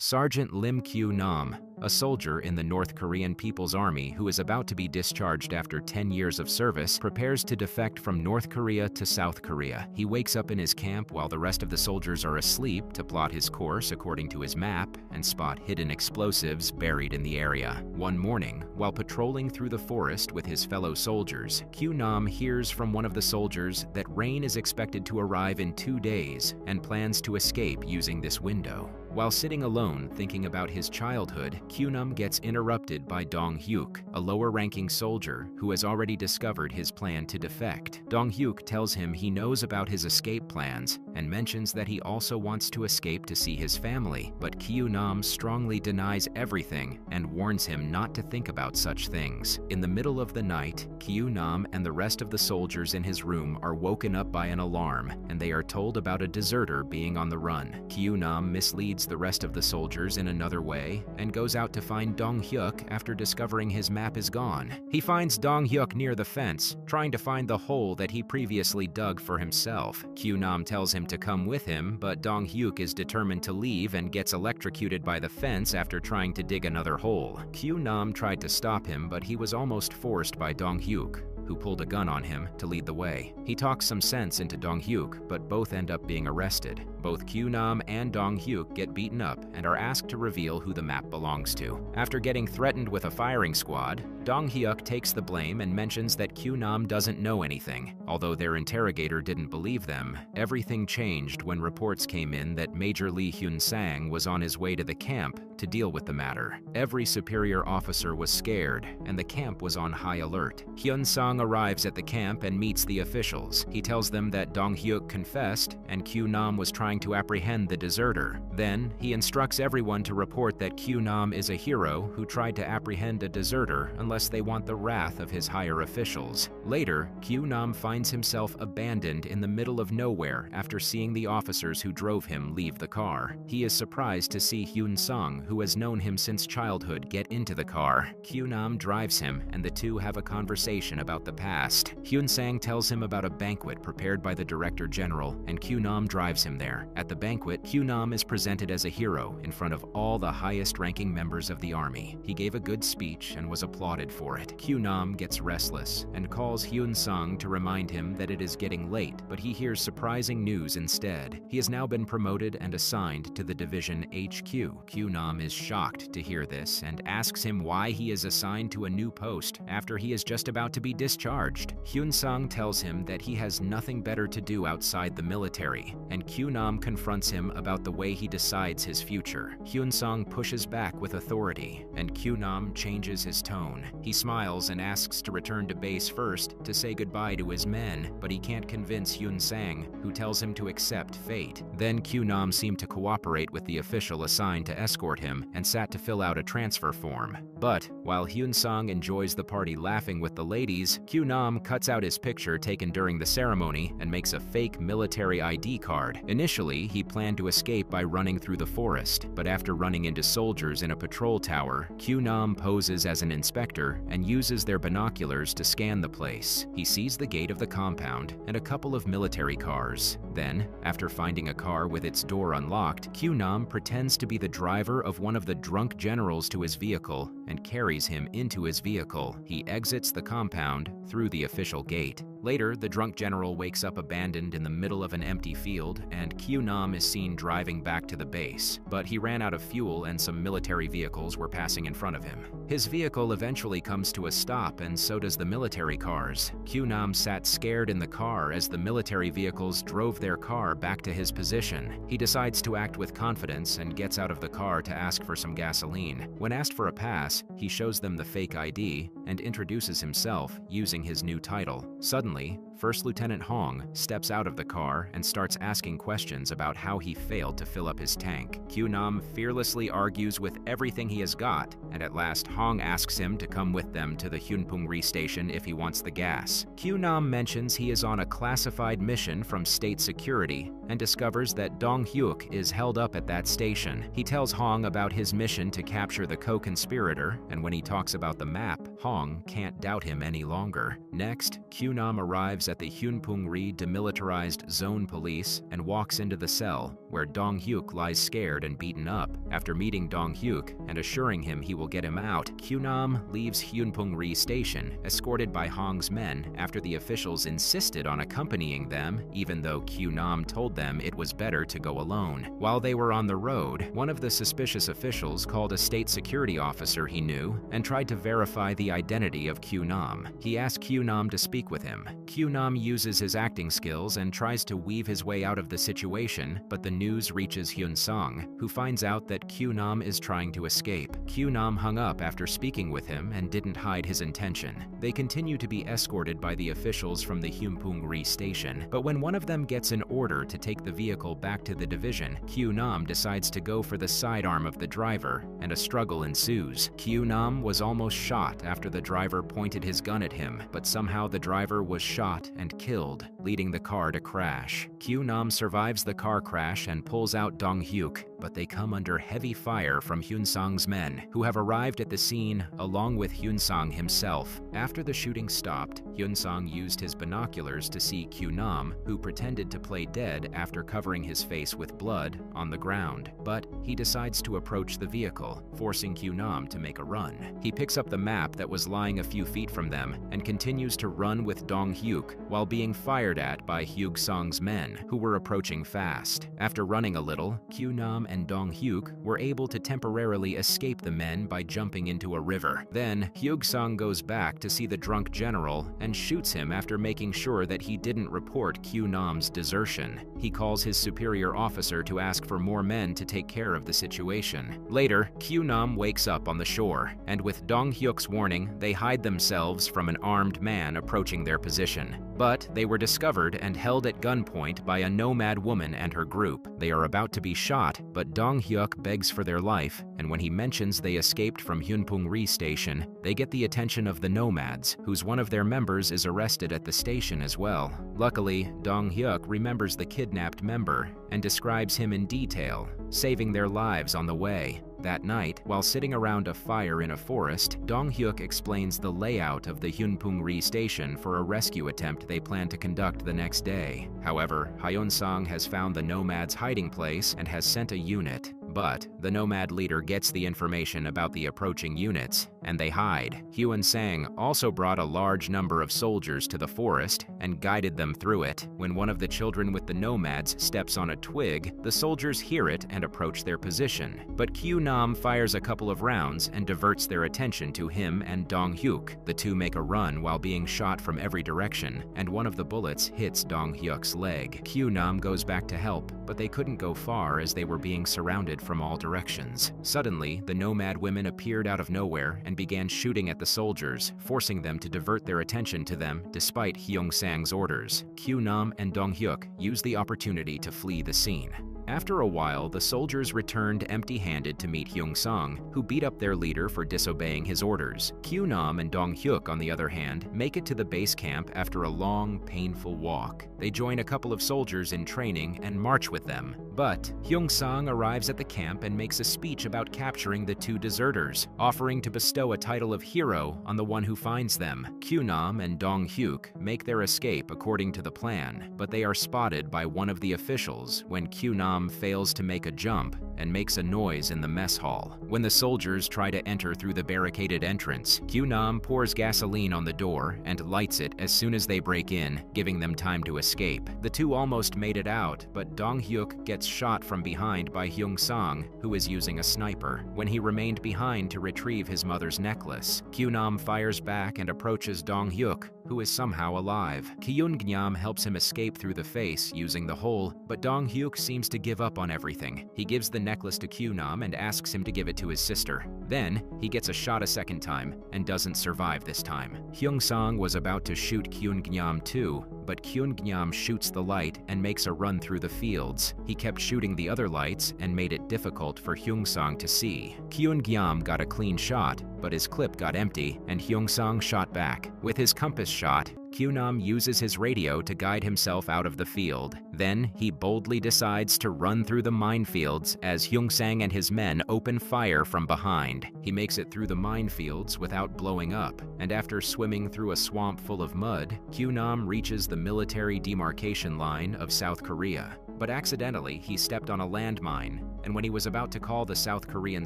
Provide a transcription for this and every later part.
Sergeant Lim Kyu-nam, a soldier in the North Korean People's Army who is about to be discharged after 10 years of service, prepares to defect from North Korea to South Korea. He wakes up in his camp while the rest of the soldiers are asleep to plot his course according to his map and spot hidden explosives buried in the area. One morning, while patrolling through the forest with his fellow soldiers, Kyu-nam hears from one of the soldiers that rain is expected to arrive in 2 days and plans to escape using this window. While sitting alone thinking about his childhood, Kyu-nam gets interrupted by Dong-hyuk, a lower-ranking soldier who has already discovered his plan to defect. Dong-hyuk tells him he knows about his escape plans and mentions that he also wants to escape to see his family, but Kyu-nam strongly denies everything and warns him not to think about such things. In the middle of the night, Kyu-nam and the rest of the soldiers in his room are woken up by an alarm, and they are told about a deserter being on the run. Kyu-nam misleads the rest of the soldiers in another way and goes out to find Dong-hyuk after discovering his map is gone. He finds Dong-hyuk near the fence, trying to find the hole that he previously dug for himself. Kyu-nam tells him to come with him, but Dong-hyuk is determined to leave and gets electrocuted by the fence after trying to dig another hole. Kyu-nam tried to stop him, but he was almost forced by Dong-hyuk, who pulled a gun on him to lead the way. He talks some sense into Dong-hyuk, but both end up being arrested. Both Kyu-nam and Dong-hyuk get beaten up and are asked to reveal who the map belongs to. After getting threatened with a firing squad, Dong-hyuk takes the blame and mentions that Kyu-nam doesn't know anything. Although their interrogator didn't believe them, everything changed when reports came in that Major Lee Hyun-sang was on his way to the camp to deal with the matter. Every superior officer was scared, and the camp was on high alert. Hyun-sang arrives at the camp and meets the officials. He tells them that Dong-hyuk confessed and Kyu-nam was trying to apprehend the deserter. Then, he instructs everyone to report that Kyu-nam is a hero who tried to apprehend a deserter unless they want the wrath of his higher officials. Later, Kyu-nam finds himself abandoned in the middle of nowhere after seeing the officers who drove him leave the car. He is surprised to see Hyun-sung, who has known him since childhood, get into the car. Kyu-nam drives him, and the two have a conversation about the past. Hyun-sang tells him about a banquet prepared by the Director General, and Kyu-nam drives him there. At the banquet, Kyu-nam is presented as a hero in front of all the highest-ranking members of the army. He gave a good speech and was applauded for it. Kyu-nam gets restless and calls Hyun-sung to remind him that it is getting late, but he hears surprising news instead. He has now been promoted and assigned to the Division HQ. Kyu-nam is shocked to hear this and asks him why he is assigned to a new post after he is just about to be discharged. Hyun-sung tells him that he has nothing better to do outside the military, and Kyu-nam confronts him about the way he decides his future. Hyun-sung pushes back with authority, and Kyu-nam changes his tone. He smiles and asks to return to base first to say goodbye to his men, but he can't convince Hyun-sang, who tells him to accept fate. Then Kyu-nam seemed to cooperate with the official assigned to escort him and sat to fill out a transfer form. But while Hyun-sung enjoys the party laughing with the ladies, Kyu-nam cuts out his picture taken during the ceremony and makes a fake military ID card. Initially, he planned to escape by running through the forest, but after running into soldiers in a patrol tower, Kyu-nam poses as an inspector and uses their binoculars to scan the place. He sees the gate of the compound and a couple of military cars. Then, after finding a car with its door unlocked, Kyu-nam pretends to be the driver of one of the drunk generals to his vehicle and carries him into his vehicle. He exits the compound through the official gate. Later, the drunk general wakes up abandoned in the middle of an empty field, and Kyu-nam is seen driving back to the base. But he ran out of fuel and some military vehicles were passing in front of him. His vehicle eventually comes to a stop, and so does the military cars. Kyu-nam sat scared in the car as the military vehicles drove their car back to his position. He decides to act with confidence and gets out of the car to ask for some gasoline. When asked for a pass, he shows them the fake ID and introduces himself using his new title. Suddenly, First Lieutenant Hong steps out of the car and starts asking questions about how he failed to fill up his tank. Kyu-nam fearlessly argues with everything he has got, and at last Hong asks him to come with them to the Hyunpung-ri station if he wants the gas. Kyu-nam mentions he is on a classified mission from state security and discovers that Dong Hyuk is held up at that station. He tells Hong about his mission to capture the co-conspirator, and when he talks about the map, Hong can't doubt him any longer. Next, Kyunam arrives at the Hyunpung-ri Demilitarized Zone Police and walks into the cell, where Dong Hyuk lies scared and beaten up. After meeting Dong Hyuk and assuring him he will get him out, Kyunam leaves Hyunpung-ri Station, escorted by Hong's men after the officials insisted on accompanying them, even though Kyunam told them it was better to go alone. While they were on the road, one of the suspicious officials called a state security officer he knew and tried to verify the identity of Kyunam. He asked Kyunam to speak with him. Kyunam uses his acting skills and tries to weave his way out of the situation, but the news reaches Hyun Sung, who finds out that Kyunam is trying to escape. Kyunam hung up after speaking with him and didn't hide his intention. They continue to be escorted by the officials from the Hyunpung-ri Station, but when one of them gets an order to take the vehicle back to the division, Kyunam decides to go for the sidearm of the driver, and a struggle ensues. Kyunam was almost shot after the driver pointed his gun at him, but somehow the driver was shot and killed, leading the car to crash. Kyunam survives the car crash and pulls out Dong Hyuk, but they come under heavy fire from Hyun Sung's men, who have arrived at the scene along with Hyun Sung himself. After the shooting stopped, Hyun Sung used his binoculars to see Kyunam, who pretended to play dead after covering his face with blood, on the ground. But he decides to approach the vehicle, forcing Kyunam to make a run. He picks up the map that was lying a few feet from them and continues to run with Dong Hyuk while being fired at by Hyun Sung's men, who were approaching fast. After running a little, Kyunam and Dong Hyuk were able to temporarily escape the men by jumping into a river. Then, Hyun Sung goes back to see the drunk general and shoots him after making sure that he didn't report Kyunam's desertion. He calls his superior officer to ask for more men to take care of the situation. Later, Kyunam wakes up on the shore, and with Dong Hyuk's warning, they hide themselves from an armed man approaching their position. But they were discovered and held at gunpoint by a nomad woman and her group. They are about to be shot, but Dong Hyuk begs for their life, and when he mentions they escaped from Hyunpung-ri Station, they get the attention of the nomads, whose one of their members is arrested at the station as well. Luckily, Dong Hyuk remembers the kidnapped member and describes him in detail, saving their lives on the way. That night, while sitting around a fire in a forest, Dong Hyuk explains the layout of the Hyunpung-ri Station for a rescue attempt they plan to conduct the next day. However, Hyun Sung has found the nomad's hiding place and has sent a unit. But the nomad leader gets the information about the approaching units, and they hide. Hyun Sang also brought a large number of soldiers to the forest and guided them through it. When one of the children with the nomads steps on a twig, the soldiers hear it and approach their position. But Kyunam fires a couple of rounds and diverts their attention to him and Dong Hyuk. The two make a run while being shot from every direction, and one of the bullets hits Dong Hyuk's leg. Kyunam goes back to help, but they couldn't go far as they were being surrounded from all directions. Suddenly, the nomad women appeared out of nowhere and began shooting at the soldiers, forcing them to divert their attention to them despite Hyun Sang's orders. Kyunam and Dong Hyuk used the opportunity to flee the scene. After a while, the soldiers returned empty-handed to meet Hyun Sung, who beat up their leader for disobeying his orders. Kyunam and Dong Hyuk, on the other hand, make it to the base camp after a long, painful walk. They join a couple of soldiers in training and march with them. But Hyun Sung arrives at the camp and makes a speech about capturing the two deserters, offering to bestow a title of hero on the one who finds them. Kyunam and Dong Hyuk make their escape according to the plan, but they are spotted by one of the officials when Kyunam fails to make a jump and makes a noise in the mess hall. When the soldiers try to enter through the barricaded entrance, Kyunam pours gasoline on the door and lights it as soon as they break in, giving them time to escape. The two almost made it out, but Dong Hyuk gets shot from behind by Hyun Sung, who is using a sniper, when he remained behind to retrieve his mother's necklace. Kyunam fires back and approaches Dong Hyuk, who is somehow alive. Kyun Gnyam helps him escape through the face using the hole, but Dong Hyuk seems to give up on everything. He gives the necklace to Kyunam and asks him to give it to his sister. Then, he gets a shot a second time and doesn't survive this time. Hyun Sung was about to shoot Kyun Gnyam too, but Kyun Gnyam shoots the light and makes a run through the fields. He kept shooting the other lights and made it difficult for Hyun Sung to see. Kyun Gnyam got a clean shot, but his clip got empty and Hyun Sung shot back. With his compass shot, Kyunam uses his radio to guide himself out of the field. Then, he boldly decides to run through the minefields as Hyung-sang and his men open fire from behind. He makes it through the minefields without blowing up, and after swimming through a swamp full of mud, Kyunam reaches the military demarcation line of South Korea. But accidentally, he stepped on a landmine, and when he was about to call the South Korean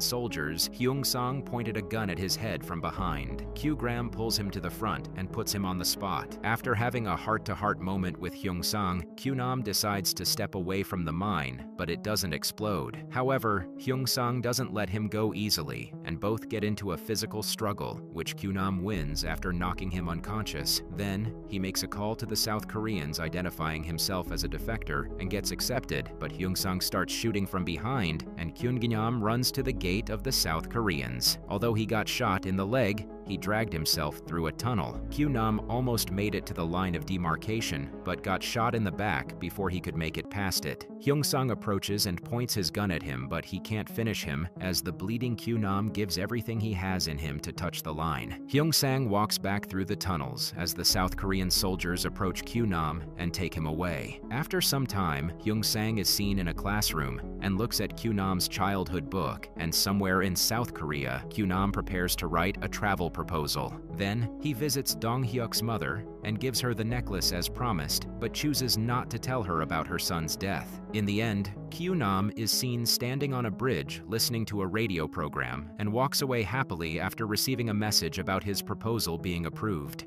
soldiers, Hyung-sang pointed a gun at his head from behind. Q-Gram pulls him to the front and puts him on the spot. After having a heart-to-heart moment with Hyung-sang, Kyunam decides to step away from the mine, but it doesn't explode. However, Hyung-sang doesn't let him go easily, and both get into a physical struggle, which Kyunam wins after knocking him unconscious. Then, he makes a call to the South Koreans identifying himself as a defector and gets accepted, but Hyung-sang starts shooting from behind, and Kyun-Ginyam runs to the gate of the South Koreans. Although he got shot in the leg, he dragged himself through a tunnel. Kyunam almost made it to the line of demarcation, but got shot in the back before he could make it past it. Hyung-sang approaches and points his gun at him, but he can't finish him, as the bleeding Kyunam gives everything he has in him to touch the line. Hyung-sang walks back through the tunnels as the South Korean soldiers approach Kyunam and take him away. After some time, Hyung-sang is seen in a classroom and looks at Kyunam's childhood book, and somewhere in South Korea, Kyunam prepares to write a travel proposal. Then, he visits Dong-hyuk's mother and gives her the necklace as promised, but chooses not to tell her about her son's death. In the end, Kyunam is seen standing on a bridge listening to a radio program and walks away happily after receiving a message about his proposal being approved.